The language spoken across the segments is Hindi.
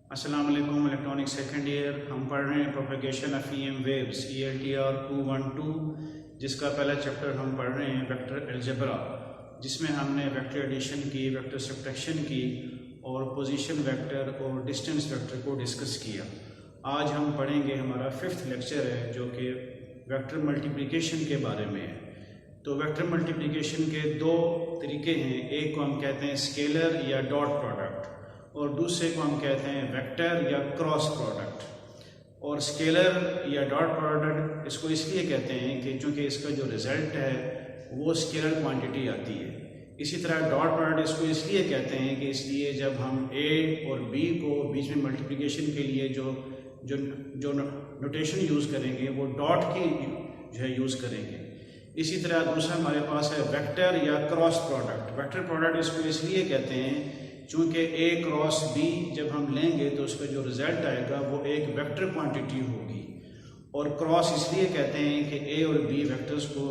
अस्सलाम वालेकुम। इलेक्ट्रॉनिक सेकेंड ईयर हम पढ़ रहे हैं propagation of EM waves ELTR 212, जिसका पहला चैप्टर हम पढ़ रहे हैं वेक्टर अलजेब्रा, जिसमें हमने वेक्टर एडिशन की, वेक्टर सब्ट्रैक्शन की और पोजीशन वेक्टर और डिस्टेंस वेक्टर को डिस्कस किया। आज हम पढ़ेंगे, हमारा 5th लेक्चर है जो कि वेक्टर मल्टीप्लिकेशन के बारे में है। तो वेक्टर मल्टीप्लिकेशन के दो तरीके हैं, एक को हम कहते हैं स्केलर या डॉट प्रोडक्ट और दूसरे को हम कहते हैं वेक्टर या क्रॉस प्रोडक्ट। और स्केलर या डॉट प्रोडक्ट इसको इसलिए कहते हैं कि चूँकि इसका जो रिज़ल्ट है वो स्केलर क्वांटिटी आती है। इसी तरह डॉट प्रोडक्ट इसको इसलिए कहते हैं कि इसलिए जब हम A और B को बीच में मल्टीप्लिकेशन के लिए जो नोटेशन यूज़ करेंगे वो डॉट की जो है यूज़ करेंगे। इसी तरह दूसरा हमारे पास है वेक्टर या क्रॉस प्रोडक्ट। वेक्टर प्रोडक्ट इसको इसलिए कहते हैं चूँकि A क्रॉस B जब हम लेंगे तो उसका जो रिज़ल्ट आएगा वो एक वेक्टर क्वांटिटी होगी। और क्रॉस इसलिए कहते हैं कि A और B वेक्टर्स को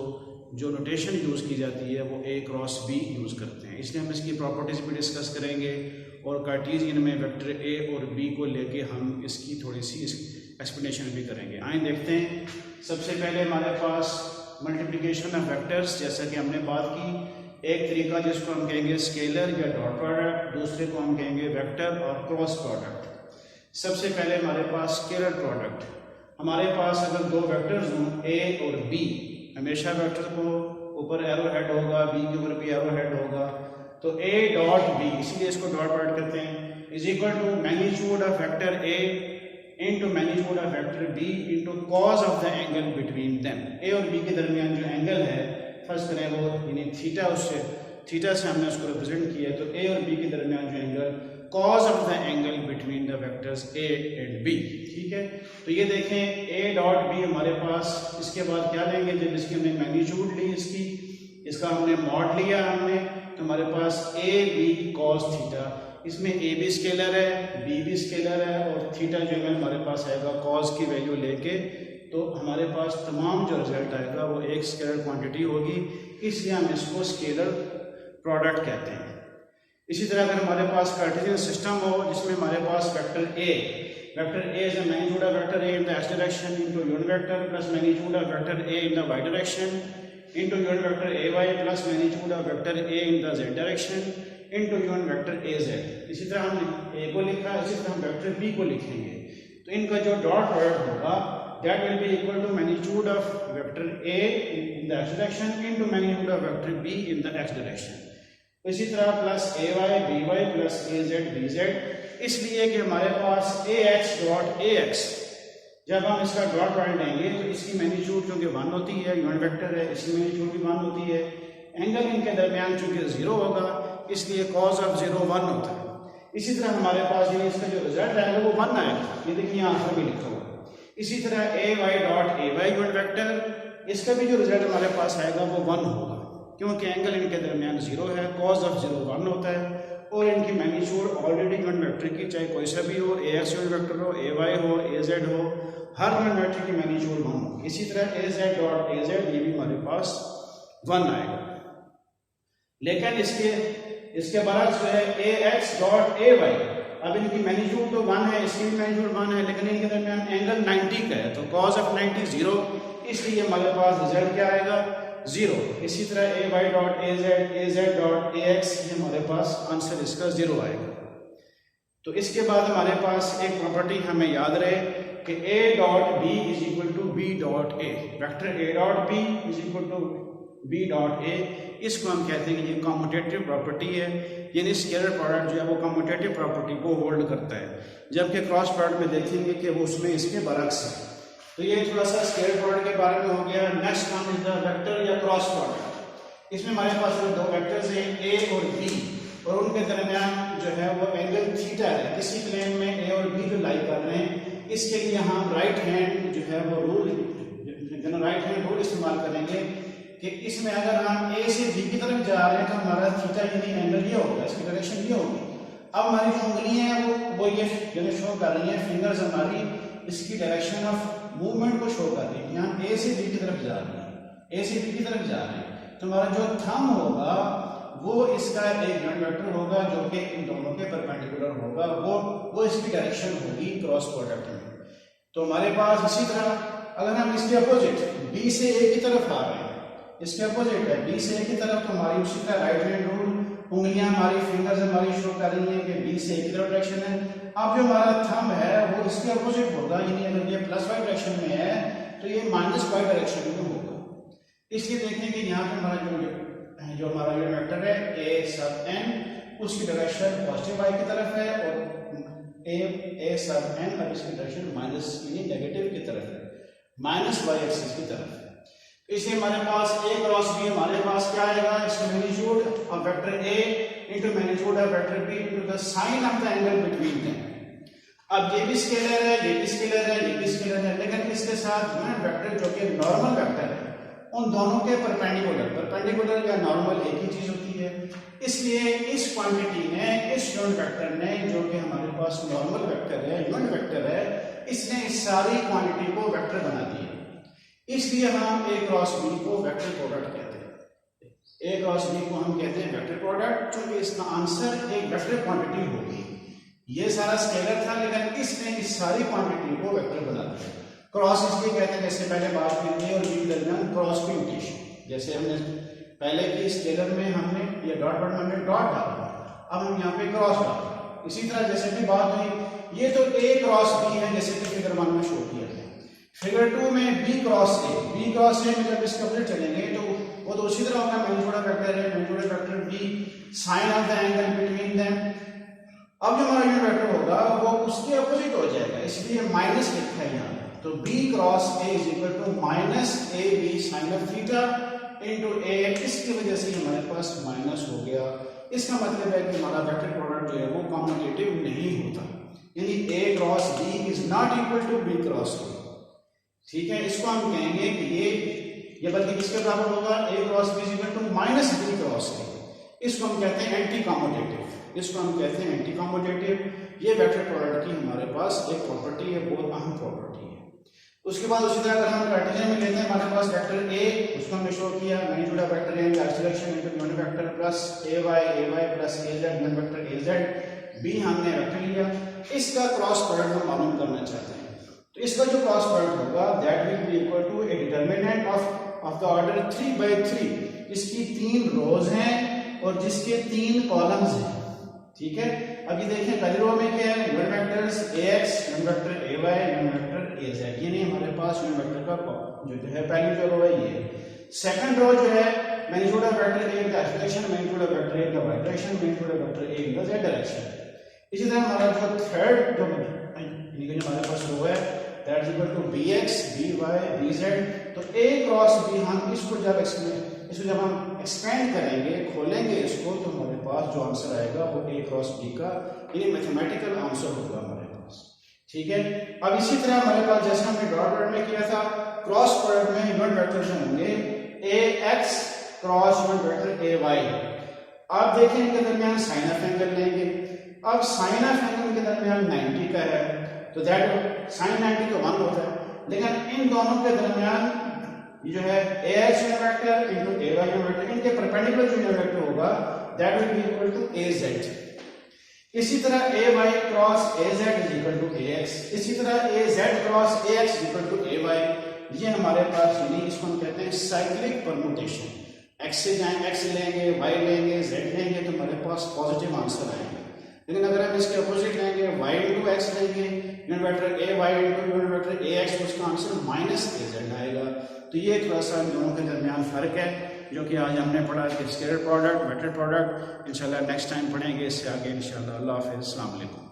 जो नोटेशन यूज़ की जाती है वो A क्रॉस B यूज़ करते हैं। इसलिए हम इसकी प्रॉपर्टीज़ भी डिस्कस करेंगे और कार्टेशियन में वेक्टर A और B को लेके हम इसकी थोड़ी सी एक्सप्लेनेशन भी करेंगे। आइए देखते हैं। सबसे पहले हमारे पास मल्टीप्लिकेशन ऑफ वेक्टर्स, जैसा कि हमने बात की, एक तरीका जिसको हम कहेंगे स्केलर या डॉट प्रोडक्ट, दूसरे को हम कहेंगे वेक्टर और क्रॉस प्रोडक्ट। सबसे पहले हमारे पास स्केलर प्रोडक्ट। हमारे पास अगर दो वेक्टर्स हों A और B, हमेशा वेक्टर को ऊपर एरो हेड होगा, B के ऊपर भी एरो हेड होगा, तो A डॉट B, इसीलिए इसको डॉट प्रोडक्ट कहते हैं, is equal to magnitude of vector A into magnitude of vector B into cos of the angle between them. A और B के दरमियान जो एंगल है, फर्स्ट करें वो यानी थीटा, उससे थीटा से हमने उसको रिप्रेजेंट किया, तो A और B के दरमियान जो angle, cause of the angle between the vectors A and B। ठीक है, तो ये देखें A डॉट B हमारे पास, इसके बाद क्या लेंगे, जब इसकी हमने मैग्नीट्यूड ली, इसका हमने मॉड लिया हमने, तो हमारे पास A B कॉस थीटा, इसमें A भी स्केलर है, B भी स्केलर है और थीटा जो है हमारे पास आएगा कॉज की वैल्यू लेके, तो हमारे पास तमाम जो रिजल्ट आएगा वो एक स्केलर क्वांटिटी होगी, इसलिए हम इसको स्केलर प्रोडक्ट कहते हैं। इसी तरह अगर हमारे पास कार्टेशियन सिस्टम हो जिसमें हमारे पास vector A is the magnitude of vector A in the x direction into unit vector plus magnitude of vector A in the y direction into unit vector AY plus magnitude of vector A in the z direction into unit vector AZ। इसी तरह हमने A को लिखा, इसी तरह हम वेक्टर B को लिखेंगे, तो इनका जो डॉट प्रोडक्ट होगा that will be equal to magnitude of vector A in the x direction into magnitude of vector B in the x direction। इसी तरह plus AY BY plus AZ BZ, इसलिए कि हमारे पास AX डॉट AX, जब हम इसका डॉट प्रोडक्ट लेंगे तो इसकी मैग्नीट्यूड क्योंकि 1 होती है, यूनिट वेक्टर है, इसकी मैग्नीट्यूड भी 1 होती है, एंगल इनके दरमियान चूंकि 0 होगा इसलिए कॉज ऑफ 0 1 होता है। इसी तरह हमारे पास ये इसका जो रिजल्ट आएगा वो 1 आएगा, ये देखिए आंसर भी लिखा हुआ। इसी तरह AY dot AY unit vector, इसका भी जो रिजल्ट हमारे पास आएगा वो 1 होगा क्योंकि एंगल इनके दरमियान 0 है, कॉज ऑफ 0 1 होता है और इनकी मैग्नीट्यूड ऑलरेडी यूनिट वेक्टर की, चाहे कोई सा भी हो, AX यूनिट वेक्टर हो, AY हो, AZ हो, हर यूनिट वेक्टर की मैग्नीट्यूड 1 हो। इसी तरह AZ डॉट AZ, ये भी हमारे पास 1 आएगा। लेकिन इसके बाद जो है AX डॉट AY, अब इनकी मैग्नीट्यूड तो 1 है, इसकी भी मैग्नीट्यूड 1 है, लेकिन इनके दरमियान एंगल 90 का है, तो कॉज ऑफ 90 0, इसलिए हमारे पास रिजल्ट क्या आएगा 0। इसी तरह AY dot AZ, AZ dot AX, ये हमारे पास आंसर इसका 0 आएगा। तो इसके बाद हमारे पास एक प्रॉपर्टी हमें याद रहे कि A dot B is equal to B dot A, vector A dot B is equal to B dot A, इसको हम कहते हैं कि ये कॉम्यूटेटिव प्रॉपर्टी है, यानी स्केलर प्रोडक्ट जो है वो कॉम्यूटेटिव प्रॉपर्टी को होल्ड करता है, जबकि क्रॉस प्रोडक्ट में देखेंगे कि वो उसमें इसके बरक्स है। तो ये थोड़ा सा स्केलर प्रोडक्ट के बारे में हो गया। Next one is the vector या क्रॉस प्रोडक्ट। इसमें हमारे पास दो वेक्टर्स हैं A और B और उनके दरमियान जो है वो एंगल थीटा है, किसी प्लेन में A और B जो लाई कर रहे हैं, इसके लिए हम राइट हैंड जो है वो रूल इस्तेमाल करेंगे कि इसमें अगर हम A से B की तरफ जा रहे हैं तो हमारा थीटा यानी एंगल ये होगा, इसकी डायरेक्शन ये होगी। अब हमारी जो उंगलियां हैं वो ये शो कर रही हैं, फिंगर्स हमारी इसकी डायरेक्शन ऑफ मूवमेंट को शो कर रही है, यहाँ A से B की तरफ जा रही है, A से B की तरफ जा रहे हैं, तो हमारा जो थंब होगा वो इसका एक यूनिट वेक्टर होगा जो कि इन दोनों के परपेंडिकुलर होगा, वो इस इसकी डायरेक्शन होगी क्रॉस प्रोडक्ट में। तो हमारे पास इसी तरह अगर हम इसके अपोजिट बी से ए की तरफ आ रहे हैं, इसके अपोजिट है बी से ए की तरफ, तो हमारी उसी तरह राइट हैंड रूल, उंगलियां हमारी फिंगर्स हमारी शो कर रही हैं कि बी से ए की तरफ डायरेक्शन है। अब जो हमारा थंब है वो इसके अपोजिट होगा, यानी अगर ये प्लस वाई डायरेक्शन में है तो ये माइनस वाई डायरेक्शन में होगा। इसलिए देखेंगे यहाँ पे हमारा जो हमारा यूनिट वेक्टर है ए सब एन, उसकी डायरेक्शन पॉजिटिव वाई की तरफ है, और ए सब एन अब इसकी डायरेक्शन माइनस यानी नेगेटिव की तरफ है, माइनस वाई एक्सिस की तरफ है। इसलिए हमारे पास ए क्रॉस बी हमारे पास क्या आएगा, इसका magnitude of vector A into magnitude of vector B into the sine of the angle between them. अब ये भी स्केलर है, ये भी स्केलर है, ये भी स्केलर है, लेकिन इसके साथ यूनिट वेक्टर जो कि नॉर्मल वेक्टर है उन दोनों के परपेंडिकुलर या नॉर्मल एक ही चीज होती है। इसलिए इस क्वांटिटी ने, इस यूनिट वेक्टर ने, जो कि हमारे पास नॉर्मल वेक्टर है, यूनिट वेक्टर है, इसने इस सारी क्वांटिटी को वेक्टर बना दिया। इसलिए हम ए क्रॉस बी को वेक्टर प्रोडक्ट कहते हैं। ए क्रॉस बी को हम कहते हैं वेक्टर प्रोडक्ट, क्योंकि इसका आंसर एक वेक्टर क्वांटिटी होगी। ये सारा स्केलर था, लेकिन इसने इस सारी क्वांटिटी को वेक्टर बना दिया। क्रॉस इसलिए कहते हैं, जैसे पहले बात की ए और बी के दरमियान क्रॉस की म्यूटेशन, जैसे हमने पहले की स्केलर में हमने ये डॉट डॉट हमने डॉट डाला, अब हम यहाँ पे क्रॉस डाल। इसी तरह जैसे भी बात हुई, ये तो ए क्रॉस बी है, जैसे कि फिगर 1 में शो किया है। फिगर 2 में बी क्रॉस ए में जब इसके अपोजिट चलेंगे तो वो तो उसी तरह होगा, मैग्नीट्यूड वेक्टर है, magnitude vector B sine of the angle between them. अब जो हमारा यूनिट वेक्टर होगा वो उसके अपोजिट हो जाएगा, इसलिए माइनस लिखा है यहाँ। तो B cross A is equal to minus A B sine of theta into A, इसकी वजह से हमारे पास माइनस हो गया। इसका मतलब है कि हमारा वेक्टर प्रोडक्ट जो है वो कम्यूटेटिव नहीं होता, यानी A cross B is not equal to B cross A. ठीक है, इसको हम कहेंगे कि ये बल्कि किसके बराबर होगा, A cross B is equal to minus B cross A. इसको हम कहते हैं एंटी कम्यूटेटिव, इसको हम कहते हैं एंटी कम्यूटेटिव। ये वेक्टर प्रोडक्ट की हमारे पास एक प्रॉपर्टी है, बहुत अहम प्रॉपर्टी है। उसके बाद उसी तरह अगर हम कार्टेशियन में लेते हैं, हमारे पास वेक्टर ए, उसको हमने शो किया magnitude of vector A in that direction into unit vector plus A Y plus A Z unit vector A Z. B हमने वेक्टर लिया, इसका क्रॉस प्रोडक्ट हम मालूम करना चाहते हैं। तो इसका जो क्रॉस प्रोडक्ट होगा that will be equal to a determinant of the order 3/3। इसकी 3 रोज हैं और जिसके 3 कॉलम्स हैं। ठीक है, अभी देखें पहली रो में क्या है, unit vectors ax, unit vector ay, unit vector az। ये नहीं हमारे पास यूनिट वेक्टर का जो है पहली जो रो है ये। सेकंड रो जो है magnitude of vector a in the x direction, magnitude of vector a in the y direction, magnitude of vector a in the z direction. इसी तरह हमारा जो थर्ड जो हमारे पास रो है that is equal to bx, by, bz। तो a क्रॉस b हम इसको जब हम एक्सपेंड करेंगे, खोलेंगे इसको, तो हमारे पास जो आंसर आएगा वो a क्रॉस b का यानी मैथमेटिकल आंसर होगा हमारे पास। ठीक है, अब इसी तरह हमारे पास जैसे हमने डॉट डॉट में किया था, क्रॉस प्रोडक्ट में यूनिट वेक्टर जो होंगे ax cross unit vector ay। अब देखें इनके दरमियान साइन ऑफ एंगल लेंगे। अब साइन ऑफ एंगल के दरमियान 90 का है, तो दैट साइन 90 तो 1 होता है, लेकिन इन दोनों के दरमियान जो है ax unit vector into ay unit vector, इनके परपेंडिकुलर जो यूनिट वेक्टर होगा that will be equal to az। इसी तरह ay cross az is equal to ax, इसी तरह az cross ax is equal to ay। ये हमारे पास यानी इसको हम कहते हैं साइक्लिक परम्यूटेशन। x से जाएं, x लेंगे, y लेंगे, z लेंगे, तो हमारे पास पॉजिटिव आंसर आएंगे। लेकिन अगर हम इसके अपोजिट लेंगे, y इंटू x लेंगे, unit vector ay into unit vector ax, तो उसका आंसर माइनस az आएगा। तो ये थोड़ा सा इन दोनों के दरमियान फ़र्क है जो कि आज हमने पढ़ा कि स्केलर प्रोडक्ट, वेक्टर प्रोडक्ट। इंशाल्लाह नेक्स्ट टाइम पढ़ेंगे इससे आगे इंशाल्लाह। अल्लाह हाफ़िज़, अस्सलाम वालेकुम।